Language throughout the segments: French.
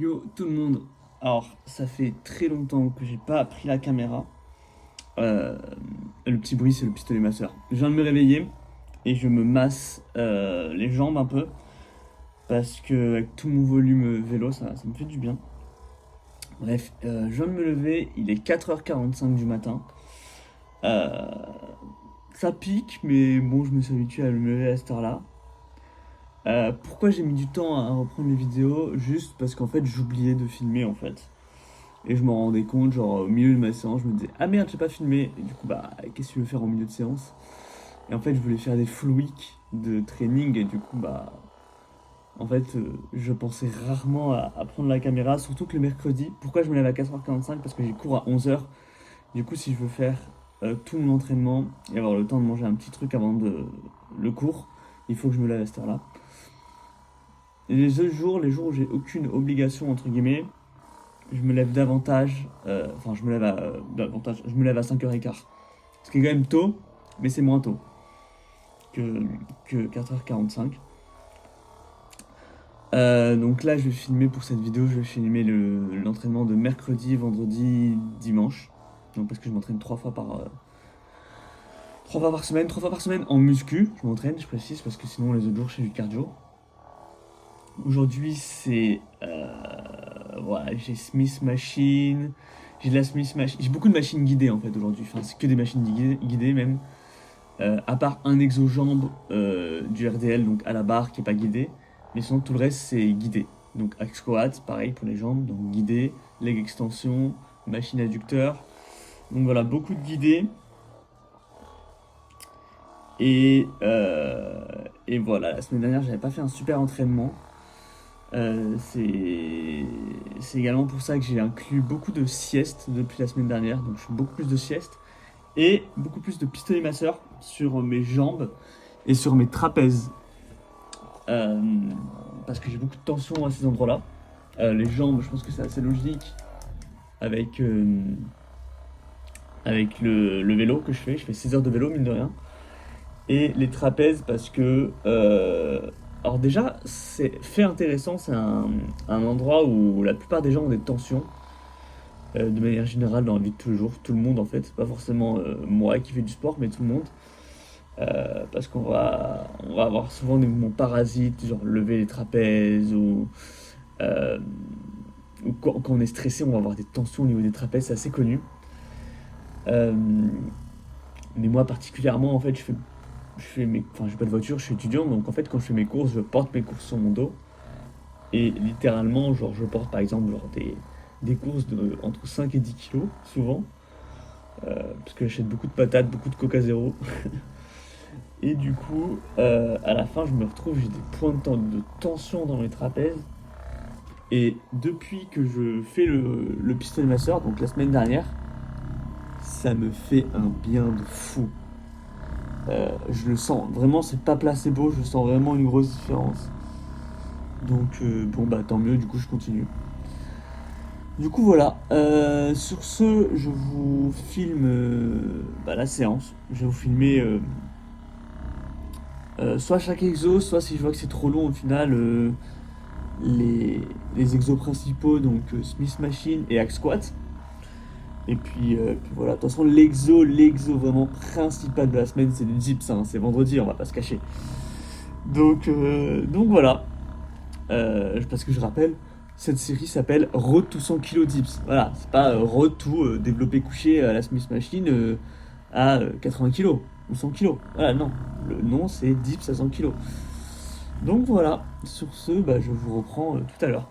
Yo tout le monde, alors ça fait très longtemps que j'ai pas pris la caméra. Euh, le petit bruit c'est le pistolet masseur. Je viens de me réveiller et je me masse les jambes un peu parce que avec tout mon volume vélo ça me fait du bien. Bref, je viens de me lever, il est 4h45 du matin. Euh, Ça pique mais bon je me suis habitué à me lever à cette heure-là. Pourquoi j'ai mis du temps à reprendre les vidéos? Juste parce qu'en fait j'oubliais de filmer en fait. Et je m'en rendais compte, genre au milieu de ma séance, je me disais ah merde, j'ai pas filmé. Et du coup, bah, qu'est-ce que tu veux faire au milieu de séance? Et en fait, je voulais faire des full week de training. Et du coup, bah, en fait, je pensais rarement à prendre la caméra, surtout que le mercredi. Pourquoi je me lève à 4h45? Parce que j'ai cours à 11h. Du coup, si je veux faire tout mon entraînement et avoir le temps de manger un petit truc avant le cours, il faut que je me lève à cette heure-là. Et les autres jours, les jours où j'ai aucune obligation, entre guillemets, je me lève davantage, enfin je me lève à davantage, je me lève à 5h15. Ce qui est quand même tôt, mais c'est moins tôt que, que 4h45. Donc là je vais filmer pour cette vidéo, je vais filmer l'entraînement de mercredi, vendredi, dimanche. Donc parce que je m'entraîne 3 fois par semaine en muscu, je m'entraîne, je précise, parce que sinon les autres jours je fais du cardio. Aujourd'hui c'est voilà, j'ai Smith Machine, j'ai de la Smith Machine, j'ai beaucoup de machines guidées en fait aujourd'hui. Enfin, c'est que des machines guidées même. À part un exo-jambe du RDL, donc à la barre qui est pas guidé. Mais sinon tout le reste c'est guidé. Donc axe squat, pareil pour les jambes, donc guidé, leg extension, machine adducteur. Donc voilà, beaucoup de guidés. Et voilà, la semaine dernière j'avais pas fait un super entraînement. C'est également pour ça que j'ai inclus beaucoup de siestes depuis la semaine dernière. Donc je fais beaucoup plus de siestes et beaucoup plus de pistolet masseur sur mes jambes et sur mes trapèzes. Euh, Parce que j'ai beaucoup de tension à ces endroits-là. Les jambes, je pense que c'est assez logique avec, avec le vélo que je fais. Je fais 6 heures de vélo, mine de rien. Et les trapèzes, parce que. Alors, déjà, c'est fait intéressant. C'est un endroit où la plupart des gens ont des tensions. De manière générale, dans la vie de tous les jours. Tout le monde, en fait. C'est pas forcément moi qui fais du sport, mais tout le monde. Parce on va avoir souvent des mouvements parasites, genre lever les trapèzes euh, ou quand on est stressé, on va avoir des tensions au niveau des trapèzes, c'est assez connu. Euh, mais moi particulièrement, en fait, enfin, j'ai pas de voiture, je suis étudiant, donc en fait, quand je fais mes courses, je porte mes courses sur mon dos et littéralement, genre, je porte par exemple genre des courses de entre 5 et 10 kilos, souvent, parce que j'achète beaucoup de patates, beaucoup de Coca Zéro. Et du coup, à la fin, je me retrouve, j'ai des points de tension dans mes trapèzes. Et depuis que je fais le pistolet masseur, donc la semaine dernière, ça me fait un bien de fou. Je le sens, vraiment, c'est pas placebo, je sens vraiment une grosse différence. Donc, bon, bah tant mieux, du coup, je continue. Du coup, voilà. Sur ce, je vous filme bah, la séance. Je vais vous filmer soit chaque exo, soit si je vois que c'est trop long au final, les, les exos principaux, donc Smith Machine et Hack Squat. Et puis voilà, de toute façon, l'exo vraiment principal de la semaine, c'est du dips, hein, c'est vendredi, on va pas se cacher. Donc voilà, parce que je rappelle, cette série s'appelle Road to 100 kg dips. Voilà, c'est pas Road to développé couché à la Smith Machine à 80 kg ou 100 kg. Voilà, non, le nom c'est dips à 100 kg. Donc voilà, sur ce, bah, je vous reprends tout à l'heure.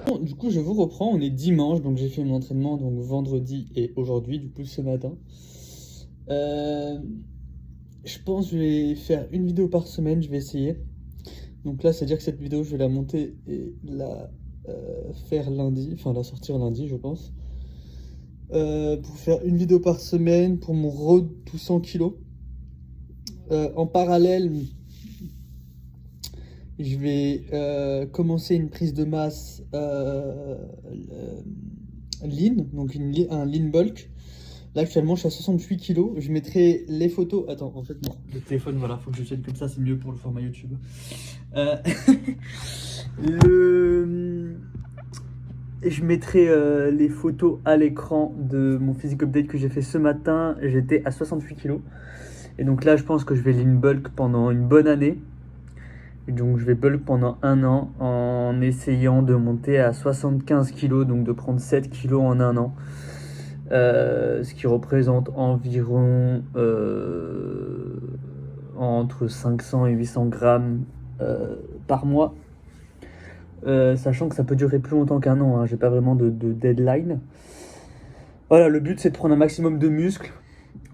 Bon, du coup, je vous reprends. On est dimanche, donc j'ai fait mon entraînement donc vendredi et aujourd'hui, du coup, ce matin. Euh, je pense que je vais faire une vidéo par semaine, je vais essayer. Donc là, c'est-à-dire que cette vidéo, je vais la monter et la faire lundi, enfin la sortir lundi, je pense. Pour faire une vidéo par semaine pour mon road to 100 kilos. En parallèle, je vais commencer une prise de masse lean, donc un lean bulk. Là actuellement je suis à 68 kilos. Je mettrai les photos. Attends, en fait non. Le téléphone, voilà, faut que je tienne comme ça, c'est mieux pour le format YouTube. Euh, Je mettrai les photos à l'écran de mon physique update que j'ai fait ce matin. J'étais à 68 kilos. Et donc là je pense que je vais lean bulk pendant une bonne année. Et donc je vais bulk pendant un an en essayant de monter à 75 kilos, donc de prendre 7 kilos en un an. Ce qui représente environ entre 500 et 800 grammes par mois. Sachant que ça peut durer plus longtemps qu'un an, hein. J'ai pas vraiment de deadline. Voilà, le but c'est de prendre un maximum de muscles.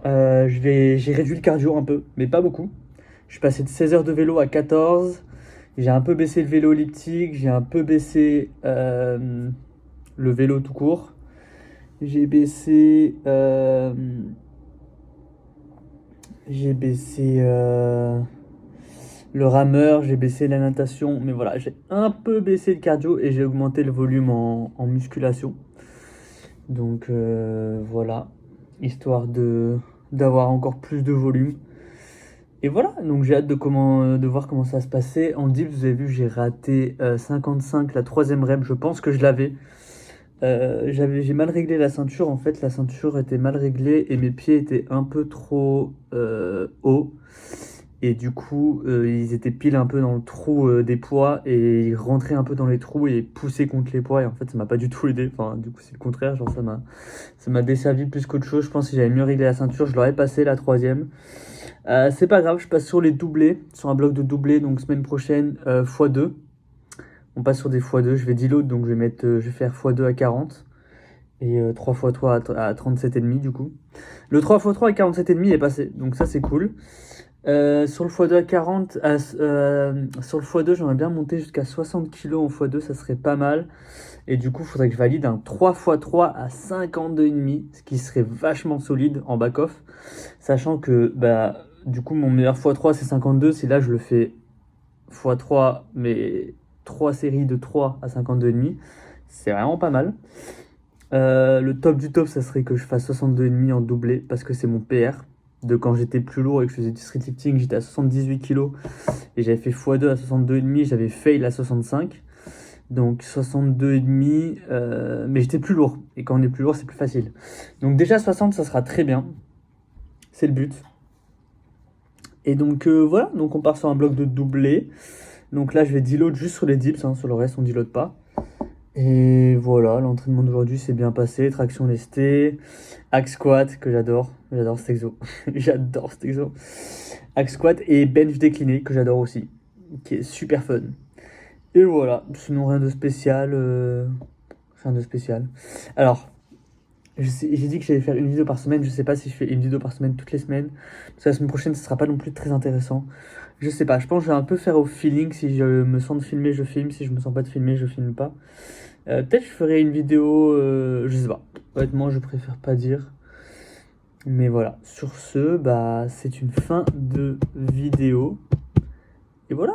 J'ai réduit le cardio un peu, mais pas beaucoup. Je suis passé de 16 heures de vélo à 14. J'ai un peu baissé le vélo elliptique, j'ai un peu baissé le vélo tout court. J'ai baissé le rameur, j'ai baissé la natation, mais voilà, j'ai un peu baissé le cardio et j'ai augmenté le volume en musculation. Donc voilà, histoire d'avoir encore plus de volume. Et voilà, donc j'ai hâte de voir comment ça va se passer. En dips, vous avez vu, j'ai raté 55, la troisième rep, je pense que je l'avais. J'ai mal réglé la ceinture, en fait la ceinture était mal réglée et mes pieds étaient un peu trop hauts. Et du coup, ils étaient pile un peu dans le trou des poids et ils rentraient un peu dans les trous et poussaient contre les poids. Et en fait, ça m'a pas du tout aidé. Enfin, du coup, c'est le contraire. Genre, ça m'a desservi plus qu'autre chose. Je pense que si j'avais mieux réglé la ceinture, je l'aurais passé la troisième. C'est pas grave, je passe sur les doublés, sur un bloc de doublés. Donc, semaine prochaine, x2. On passe sur des x2. Je vais deload, donc je vais faire x2 à 40. Et 3x3 à 37,5 du coup. Le 3x3 à 47,5 est passé. Donc, ça, c'est cool. Sur le x2 à 40, sur le x2, j'aimerais bien monter jusqu'à 60 kg en x2, ça serait pas mal. Et du coup, il faudrait que je valide un 3x3 à 52,5, ce qui serait vachement solide en back-off. Sachant que, bah, du coup, mon meilleur x3 c'est 52. Si là je le fais x3, mais 3 séries de 3 à 52,5, c'est vraiment pas mal. Le top du top, ça serait que je fasse 62,5 en doublé, parce que c'est mon PR. De quand j'étais plus lourd et que je faisais du street lifting, j'étais à 78 kg et j'avais fait x2 à 62,5, j'avais fail à 65. Donc 62,5, mais j'étais plus lourd. Et quand on est plus lourd, c'est plus facile. Donc déjà 60, ça sera très bien. C'est le but. Et donc voilà, donc on part sur un bloc de doublé. Donc là, je vais deload juste sur les dips, hein, sur le reste, on deload pas. Et voilà, l'entraînement d'aujourd'hui s'est bien passé. Traction lestée, hack squat que j'adore. J'adore cet exo. J'adore cet exo. Hack squat et bench décliné que j'adore aussi. Qui est super fun. Et voilà, sinon rien de spécial. Rien de spécial. Alors, j'ai dit que j'allais faire une vidéo par semaine. Je sais pas si je fais une vidéo par semaine toutes les semaines. Parce que la semaine prochaine, ce sera pas non plus très intéressant. Je sais pas, je pense que je vais un peu faire au feeling. Si je me sens de filmer, je filme. Si je me sens pas de filmer, je filme pas. Peut-être je ferai une vidéo, je sais pas. Honnêtement, je préfère pas dire. Mais voilà, sur ce, bah, c'est une fin de vidéo. Et voilà.